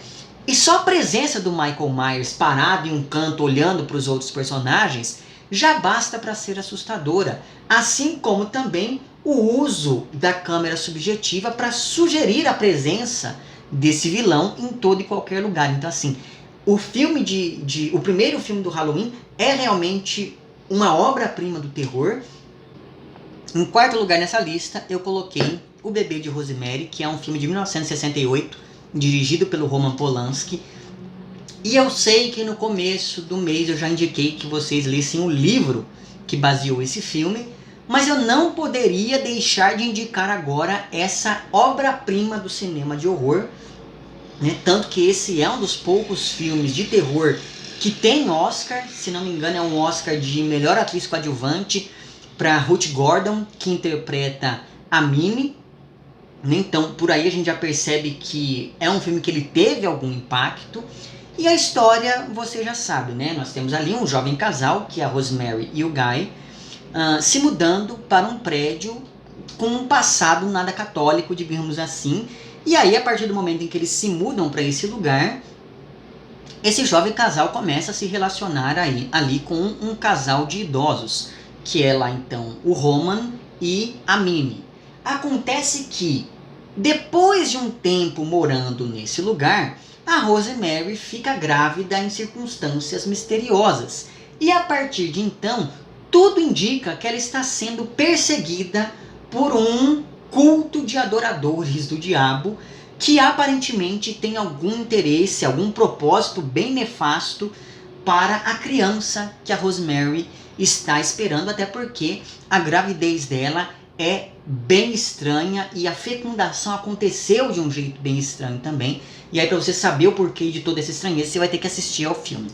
E só a presença do Michael Myers parado em um canto olhando para os outros personagens já basta para ser assustadora, assim como também o uso da câmera subjetiva para sugerir a presença desse vilão em todo e qualquer lugar. Então assim, o primeiro filme do Halloween é realmente uma obra-prima do terror. Em 4º lugar nessa lista eu coloquei O Bebê de Rosemary, que é um filme de 1968, dirigido pelo Roman Polanski. E eu sei que no começo do mês eu já indiquei que vocês lessem o livro que baseou esse filme, mas eu não poderia deixar de indicar agora essa obra-prima do cinema de horror, né? Tanto que esse é um dos poucos filmes de terror que tem Oscar, se não me engano é um Oscar de melhor atriz coadjuvante para Ruth Gordon, que interpreta a Mimi. Então por aí a gente já percebe que é um filme que ele teve algum impacto. E a história você já sabe, né? Nós temos ali um jovem casal, que é a Rosemary e o Guy, se mudando para um prédio com um passado nada católico, digamos assim. E aí, a partir do momento em que eles se mudam para esse lugar, esse jovem casal começa a se relacionar ali com um casal de idosos, que é lá então o Roman e a Mimi. Acontece que, depois de um tempo morando nesse lugar, a Rosemary fica grávida em circunstâncias misteriosas. E a partir de então, tudo indica que ela está sendo perseguida por um culto de adoradores do diabo que aparentemente tem algum interesse, algum propósito bem nefasto para a criança que a Rosemary está esperando, até porque a gravidez dela é bem estranha e a fecundação aconteceu de um jeito bem estranho também. E aí, para você saber o porquê de toda essa estranheza, você vai ter que assistir ao filme.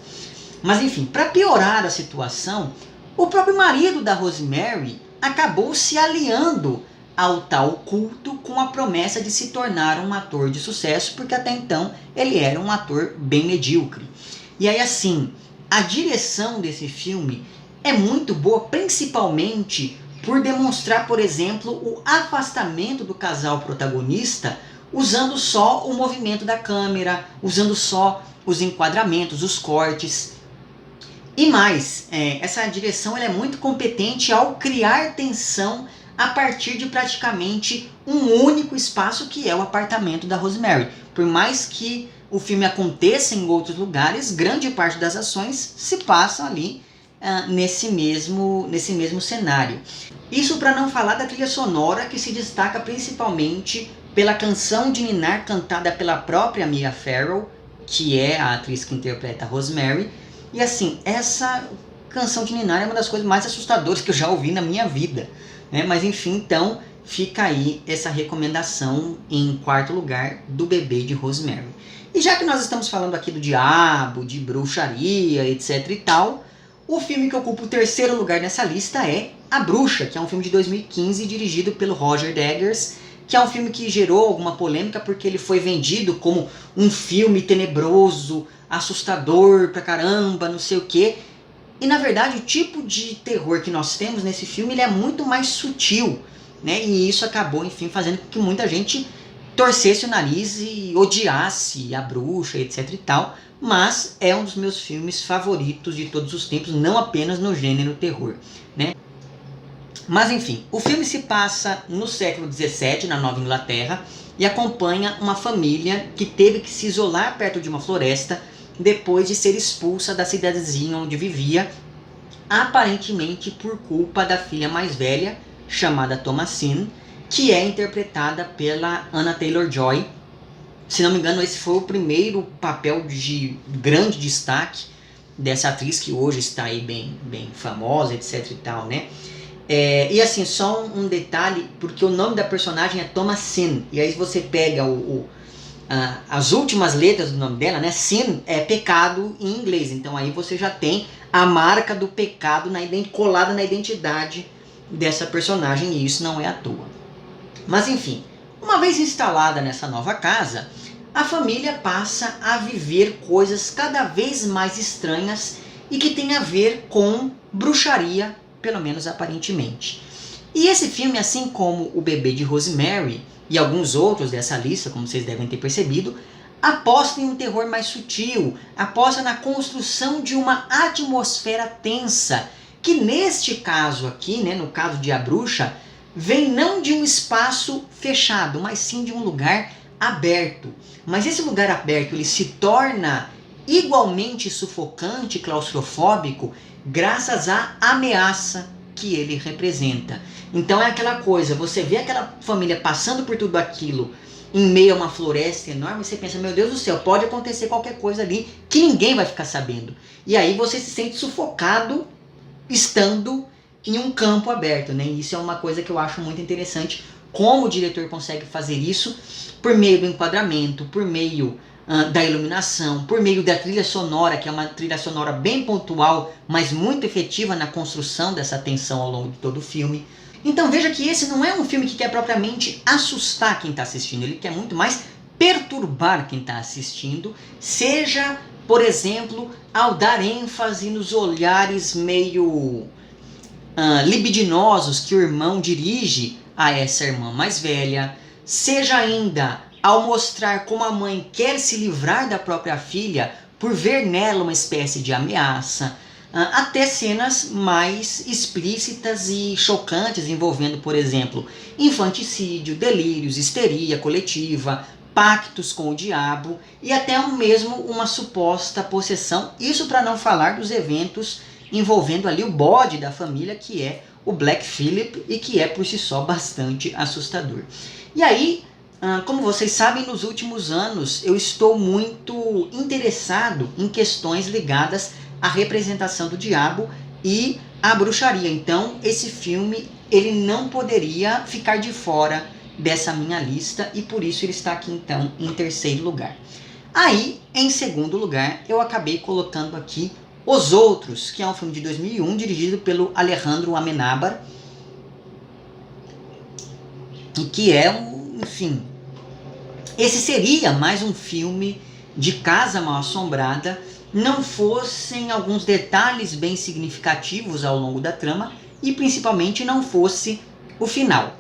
Mas enfim, para piorar a situação, o próprio marido da Rosemary acabou se aliando ao tal culto com a promessa de se tornar um ator de sucesso, porque até então ele era um ator bem medíocre. E aí assim, a direção desse filme é muito boa, principalmente por demonstrar, por exemplo, o afastamento do casal protagonista, usando só o movimento da câmera, usando só os enquadramentos, os cortes. E mais, essa direção ela é muito competente ao criar tensão a partir de praticamente um único espaço, que é o apartamento da Rosemary. Por mais que o filme aconteça em outros lugares, grande parte das ações se passa ali nesse mesmo cenário. Isso para não falar da trilha sonora, que se destaca principalmente pela canção de Ninar cantada pela própria Mia Farrow, que é a atriz que interpreta a Rosemary. E assim, essa canção de Ninar é uma das coisas mais assustadoras que eu já ouvi na minha vida, né? Mas enfim, então fica aí essa recomendação em quarto lugar do Bebê de Rosemary. E já que nós estamos falando aqui do diabo, de bruxaria, etc e tal, o filme que ocupa o terceiro lugar nessa lista é A Bruxa, que é um filme de 2015 dirigido pelo Roger Deggers, que é um filme que gerou alguma polêmica porque ele foi vendido como um filme tenebroso, assustador pra caramba, não sei o quê. E na verdade o tipo de terror que nós temos nesse filme ele é muito mais sutil, né? E isso acabou, enfim, fazendo com que muita gente torcesse o nariz e odiasse A Bruxa, etc e tal. Mas é um dos meus filmes favoritos de todos os tempos, não apenas no gênero terror, né? Mas enfim, o filme se passa no século XVII, na Nova Inglaterra, e acompanha uma família que teve que se isolar perto de uma floresta depois de ser expulsa da cidadezinha onde vivia, aparentemente por culpa da filha mais velha, chamada Thomasine, que é interpretada pela Anya Taylor-Joy. Se não me engano, esse foi o primeiro papel de grande destaque dessa atriz, que hoje está aí bem famosa, etc e tal, né? E assim, só um detalhe, porque o nome da personagem é Thomasine, e aí você pega as últimas letras do nome dela, né? Sin é pecado em inglês, então aí você já tem a marca do pecado colada na identidade dessa personagem, e isso não é à toa. Mas enfim, uma vez instalada nessa nova casa, a família passa a viver coisas cada vez mais estranhas e que tem a ver com bruxaria, pelo menos aparentemente. E esse filme, assim como O Bebê de Rosemary e alguns outros dessa lista, como vocês devem ter percebido, aposta em um terror mais sutil, aposta na construção de uma atmosfera tensa, que neste caso aqui, né, no caso de A Bruxa, vem não de um espaço fechado, mas sim de um lugar aberto. Mas esse lugar aberto ele se torna igualmente sufocante e claustrofóbico graças à ameaça que ele representa. Então é aquela coisa, você vê aquela família passando por tudo aquilo em meio a uma floresta enorme, você pensa, meu Deus do céu, pode acontecer qualquer coisa ali que ninguém vai ficar sabendo. E aí você se sente sufocado estando em um campo aberto, né? E isso é uma coisa que eu acho muito interessante, como o diretor consegue fazer isso por meio do enquadramento, por meio da iluminação, por meio da trilha sonora, que é uma trilha sonora bem pontual, mas muito efetiva na construção dessa tensão ao longo de todo o filme. Então veja que esse não é um filme que quer propriamente assustar quem está assistindo, ele quer muito mais perturbar quem está assistindo, seja, por exemplo, ao dar ênfase nos olhares meio libidinosos que o irmão dirige a essa irmã mais velha, seja ainda ao mostrar como a mãe quer se livrar da própria filha por ver nela uma espécie de ameaça, até cenas mais explícitas e chocantes envolvendo, por exemplo, infanticídio, delírios, histeria coletiva, pactos com o diabo e até mesmo uma suposta possessão, isso para não falar dos eventos envolvendo ali o bode da família, que é o Black Phillip e que é por si só bastante assustador. E aí, como vocês sabem, nos últimos anos eu estou muito interessado em questões ligadas à representação do diabo e à bruxaria. Então esse filme ele não poderia ficar de fora dessa minha lista e por isso ele está aqui então em terceiro lugar. Aí, em segundo lugar, eu acabei colocando aqui Os Outros, que é um filme de 2001 dirigido pelo Alejandro Amenábar, e que é enfim, esse seria mais um filme de Casa Mal Assombrada, não fossem alguns detalhes bem significativos ao longo da trama e principalmente não fosse o final.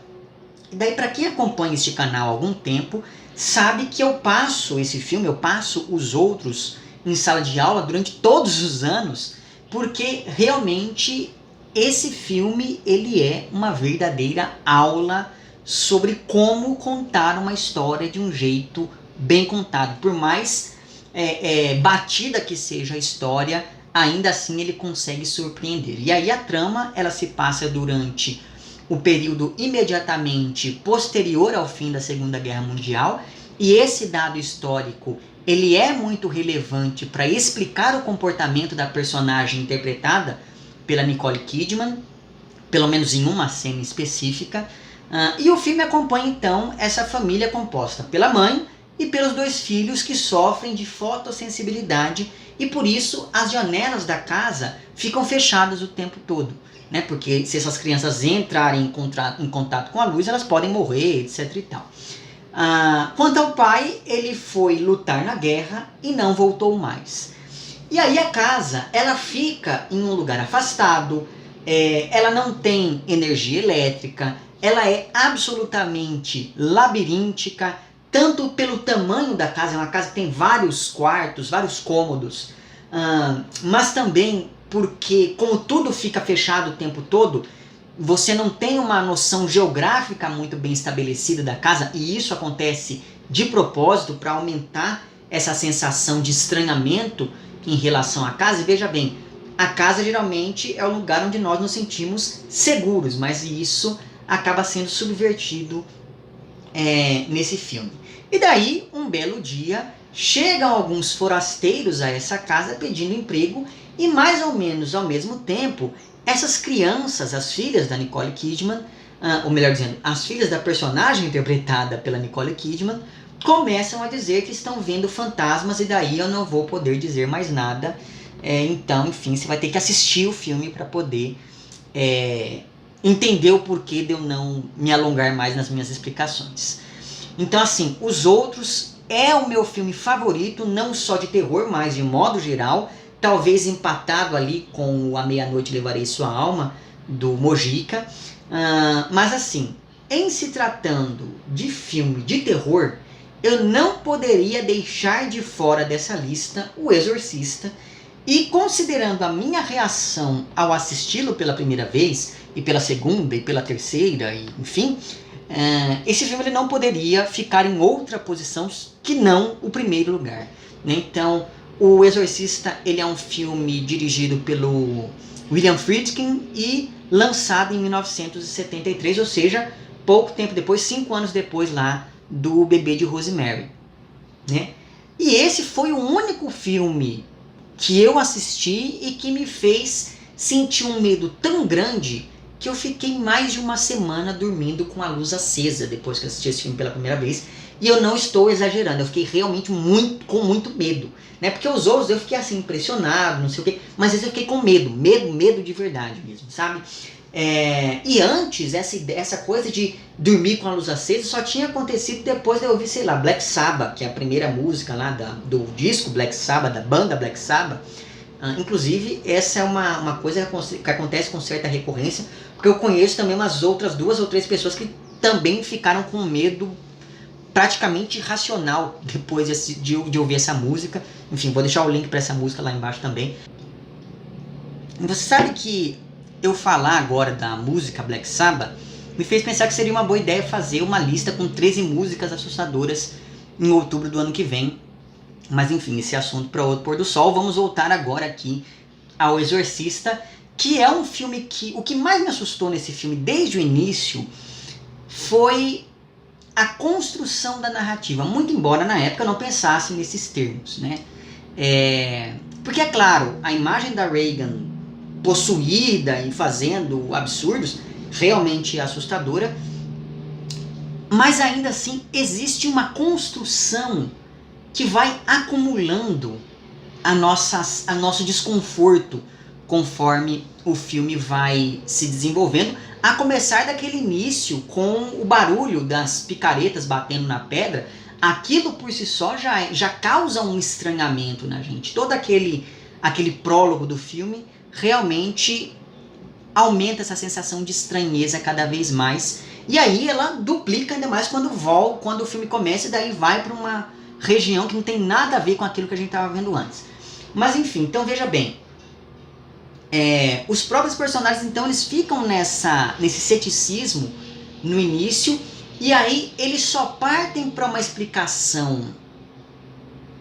E daí, para quem acompanha este canal há algum tempo, sabe que eu passo esse filme, eu passo Os Outros em sala de aula durante todos os anos, porque realmente esse filme ele é uma verdadeira aula sobre como contar uma história de um jeito bem contado. Por mais batida que seja a história, ainda assim ele consegue surpreender. E aí a trama ela se passa durante o período imediatamente posterior ao fim da Segunda Guerra Mundial, e esse dado histórico ele é muito relevante para explicar o comportamento da personagem interpretada pela Nicole Kidman, pelo menos em uma cena específica. E o filme acompanha então essa família composta pela mãe e pelos 2 filhos que sofrem de fotossensibilidade, e por isso as janelas da casa ficam fechadas o tempo todo, né? Porque se essas crianças entrarem em contato com a luz, elas podem morrer, etc e tal. Quanto ao pai, ele foi lutar na guerra e não voltou mais. E aí a casa, ela fica em um lugar afastado, ela não tem energia elétrica, ela é absolutamente labiríntica, tanto pelo tamanho da casa, é uma casa que tem vários quartos, vários cômodos, mas também porque, como tudo fica fechado o tempo todo, você não tem uma noção geográfica muito bem estabelecida da casa, e isso acontece de propósito para aumentar essa sensação de estranhamento em relação à casa. E veja bem, a casa geralmente é o lugar onde nós nos sentimos seguros, mas isso acaba sendo subvertido nesse filme. E daí, um belo dia, chegam alguns forasteiros a essa casa pedindo emprego, e mais ou menos ao mesmo tempo, essas crianças, as filhas da Nicole Kidman, ou melhor dizendo, as filhas da personagem interpretada pela Nicole Kidman, começam a dizer que estão vendo fantasmas, e daí eu não vou poder dizer mais nada. Então, enfim, você vai ter que assistir o filme para poder entender o porquê de eu não me alongar mais nas minhas explicações. Então, assim, Os Outros é o meu filme favorito, não só de terror, mas de modo geral, talvez empatado ali com A Meia-Noite Levarei Sua Alma, do Mojica. Mas assim, em se tratando de filme de terror, eu não poderia deixar de fora dessa lista O Exorcista. E considerando a minha reação ao assisti-lo pela primeira vez, e pela segunda, e pela terceira, e enfim, esse filme ele não poderia ficar em outra posição que não o primeiro lugar, né? Então, O Exorcista ele é um filme dirigido pelo William Friedkin e lançado em 1973, ou seja, pouco tempo depois, 5 anos depois lá do Bebê de Rosemary, né? E esse foi o único filme que eu assisti e que me fez sentir um medo tão grande que eu fiquei mais de uma semana dormindo com a luz acesa depois que assisti esse filme pela primeira vez. E eu não estou exagerando, eu fiquei realmente com muito medo, né? Porque os outros eu fiquei assim, impressionado, não sei o quê, mas esse eu fiquei com medo de verdade mesmo, sabe? E antes, essa coisa de dormir com a luz acesa só tinha acontecido depois de eu ouvir, sei lá, Black Sabbath, que é a primeira música lá do disco Black Sabbath, da banda Black Sabbath. Inclusive, essa é uma coisa que acontece com certa recorrência, porque eu conheço também umas outras 2 ou 3 pessoas que também ficaram com medo praticamente irracional depois de ouvir essa música. Enfim, vou deixar o link para essa música lá embaixo também. Você sabe que eu falar agora da música Black Sabbath me fez pensar que seria uma boa ideia fazer uma lista com 13 músicas assustadoras em outubro do ano que vem. Mas enfim, esse assunto para outro pôr do sol. Vamos voltar agora aqui ao Exorcista, que é um filme que... O que mais me assustou nesse filme desde o início foi a construção da narrativa, muito embora na época eu não pensasse nesses termos, né? Porque é claro, a imagem da Regan possuída e fazendo absurdos realmente é assustadora, mas ainda assim existe uma construção que vai acumulando nosso desconforto conforme o filme vai se desenvolvendo, a começar daquele início com o barulho das picaretas batendo na pedra. Aquilo por si só já causa um estranhamento na gente. Todo aquele prólogo do filme realmente aumenta essa sensação de estranheza cada vez mais. E aí ela duplica ainda mais quando o filme começa, e daí vai para uma região que não tem nada a ver com aquilo que a gente estava vendo antes. Mas enfim, então veja bem. Os próprios personagens então eles ficam nesse ceticismo no início, e aí eles só partem para uma explicação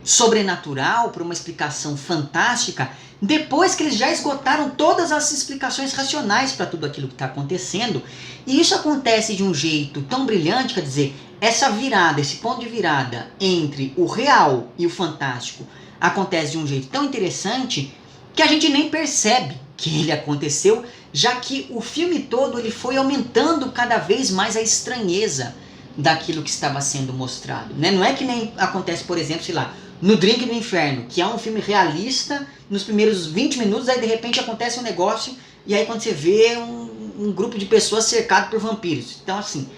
sobrenatural, para uma explicação fantástica, depois que eles já esgotaram todas as explicações racionais para tudo aquilo que está acontecendo. E isso acontece de um jeito tão brilhante, quer dizer, essa virada, esse ponto de virada entre o real e o fantástico acontece de um jeito tão interessante que a gente nem percebe que ele aconteceu, já que o filme todo ele foi aumentando cada vez mais a estranheza daquilo que estava sendo mostrado, né? Não é que nem acontece, por exemplo, sei lá, no Drink do Inferno, que é um filme realista, nos primeiros 20 minutos, aí de repente acontece um negócio, e aí quando você vê um grupo de pessoas cercado por vampiros. Então assim,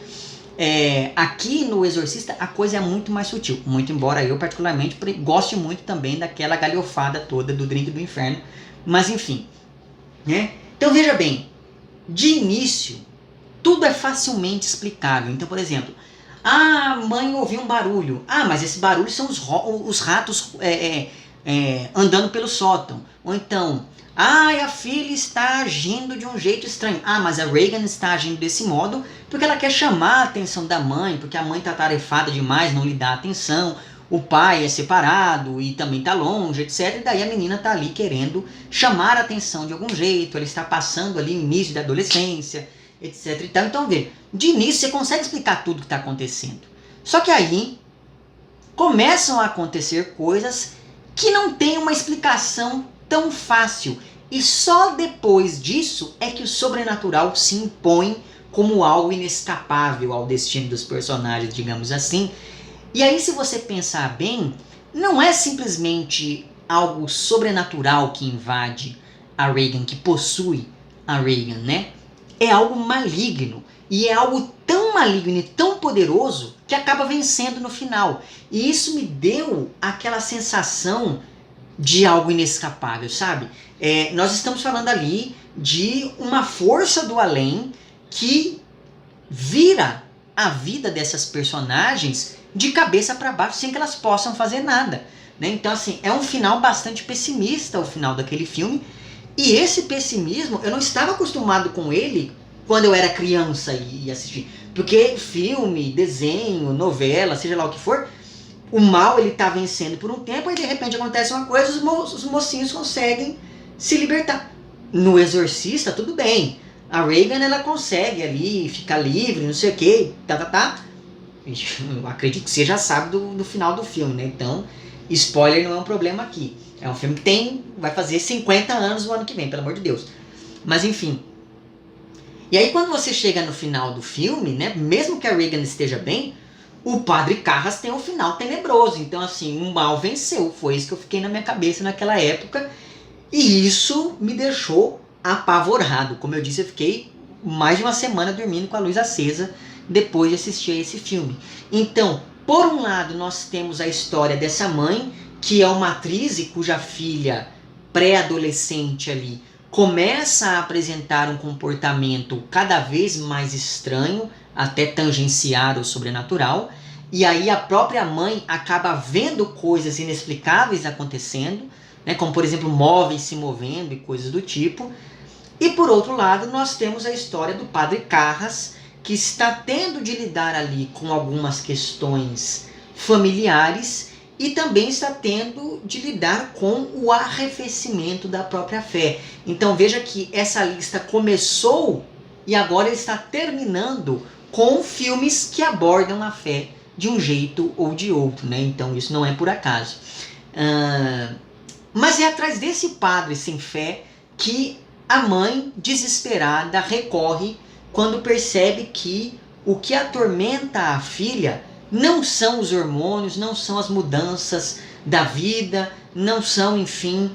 aqui no Exorcista a coisa é muito mais sutil, muito embora eu particularmente goste muito também daquela galhofada toda do Drink do Inferno, mas enfim, né? Então veja bem, de início, tudo é facilmente explicável. Então, por exemplo, a mãe ouviu um barulho. Ah, mas esse barulho são os ratos andando pelo sótão. Ou então, a filha está agindo de um jeito estranho. Ah, mas a Regan está agindo desse modo porque ela quer chamar a atenção da mãe, porque a mãe está tarefada demais, não lhe dá atenção. O pai é separado e também está longe, etc. E daí a menina está ali querendo chamar a atenção de algum jeito. Ela está passando ali o início da adolescência, etc. Então, vê, de início você consegue explicar tudo o que está acontecendo. Só que aí começam a acontecer coisas que não tem uma explicação tão fácil. E só depois disso é que o sobrenatural se impõe como algo inescapável ao destino dos personagens, digamos assim. E aí, se você pensar bem, não é simplesmente algo sobrenatural que invade a Regan, que possui a Regan, né? É algo maligno. E é algo tão maligno e tão poderoso que acaba vencendo no final. E isso me deu aquela sensação de algo inescapável, sabe? Nós estamos falando ali de uma força do além que vira a vida dessas personagens de cabeça para baixo sem que elas possam fazer nada, né? Então, assim, é um final bastante pessimista, o final daquele filme. E esse pessimismo, eu não estava acostumado com ele quando eu era criança e assistir. Porque filme, desenho, novela, seja lá o que for, o mal ele tá vencendo por um tempo e de repente acontece uma coisa, os mocinhos conseguem se libertar. No Exorcista, tudo bem. A Regan, ela consegue ali ficar livre, não sei o que, eu acredito que você já sabe do final do filme, né? Então, spoiler não é um problema aqui. É um filme que vai fazer 50 anos no ano que vem, pelo amor de Deus. Mas enfim. E aí quando você chega no final do filme, né? Mesmo que a Regan esteja bem, o Padre Carras tem um final tenebroso. Então assim, o mal venceu. Foi isso que eu fiquei na minha cabeça naquela época. E isso me deixou apavorado. Como eu disse, eu fiquei mais de uma semana dormindo com a luz acesa depois de assistir a esse filme. Então, por um lado, nós temos a história dessa mãe, que é uma atriz e cuja filha pré-adolescente ali começa a apresentar um comportamento cada vez mais estranho, até tangenciar o sobrenatural, e aí a própria mãe acaba vendo coisas inexplicáveis acontecendo, né, como por exemplo móveis se movendo e coisas do tipo. E por outro lado, nós temos a história do Padre Carras, que está tendo de lidar ali com algumas questões familiares e também está tendo de lidar com o arrefecimento da própria fé. Então veja que essa lista começou e agora está terminando com filmes que abordam a fé de um jeito ou de outro, né? Então isso não é por acaso. Mas é atrás desse padre sem fé que a mãe desesperada recorre quando percebe que o que atormenta a filha não são os hormônios, não são as mudanças da vida, não são, enfim,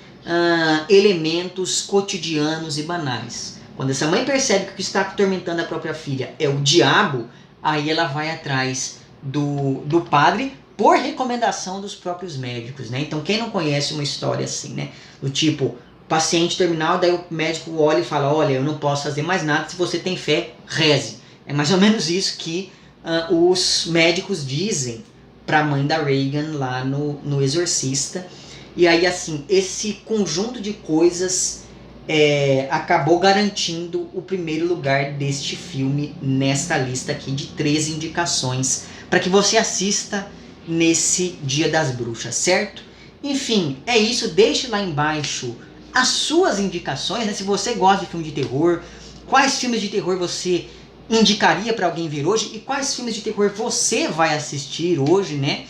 elementos cotidianos e banais. Quando essa mãe percebe que o que está atormentando a própria filha é o diabo, aí ela vai atrás do padre por recomendação dos próprios médicos, né? Então quem não conhece uma história assim, né? Do tipo, paciente terminal, daí o médico olha e fala, olha, eu não posso fazer mais nada, se você tem fé, reze. É mais ou menos isso que os médicos dizem para a mãe da Regan lá no Exorcista. E aí, assim, esse conjunto de coisas acabou garantindo o primeiro lugar deste filme nesta lista aqui de 13 indicações para que você assista nesse Dia das Bruxas, certo? Enfim, é isso. Deixe lá embaixo as suas indicações, né? Se você gosta de filme de terror, quais filmes de terror você indicaria para alguém ver hoje e quais filmes de terror você vai assistir hoje, né?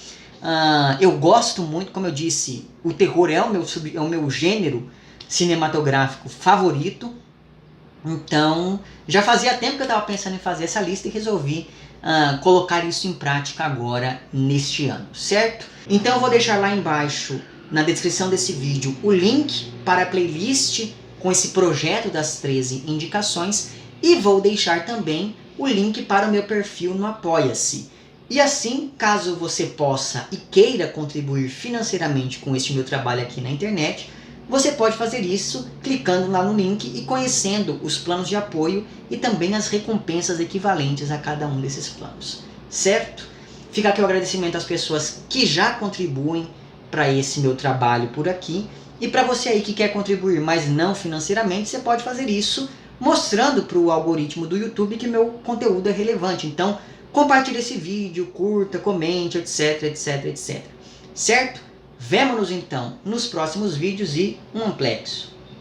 Eu gosto muito, como eu disse, o terror é o meu gênero cinematográfico favorito. Então, já fazia tempo que eu estava pensando em fazer essa lista e resolvi colocar isso em prática agora, neste ano, certo? Então eu vou deixar lá embaixo, na descrição desse vídeo, o link para a playlist com esse projeto das 13 indicações e vou deixar também o link para o meu perfil no Apoia-se. E assim, caso você possa e queira contribuir financeiramente com este meu trabalho aqui na internet, você pode fazer isso clicando lá no link e conhecendo os planos de apoio e também as recompensas equivalentes a cada um desses planos, certo? Fica aqui o agradecimento às pessoas que já contribuem para esse meu trabalho por aqui. E para você aí que quer contribuir, mas não financeiramente, você pode fazer isso mostrando para o algoritmo do YouTube que meu conteúdo é relevante. Então, compartilhe esse vídeo, curta, comente, etc, etc, etc. Certo? Vemo-nos então nos próximos vídeos e um amplex.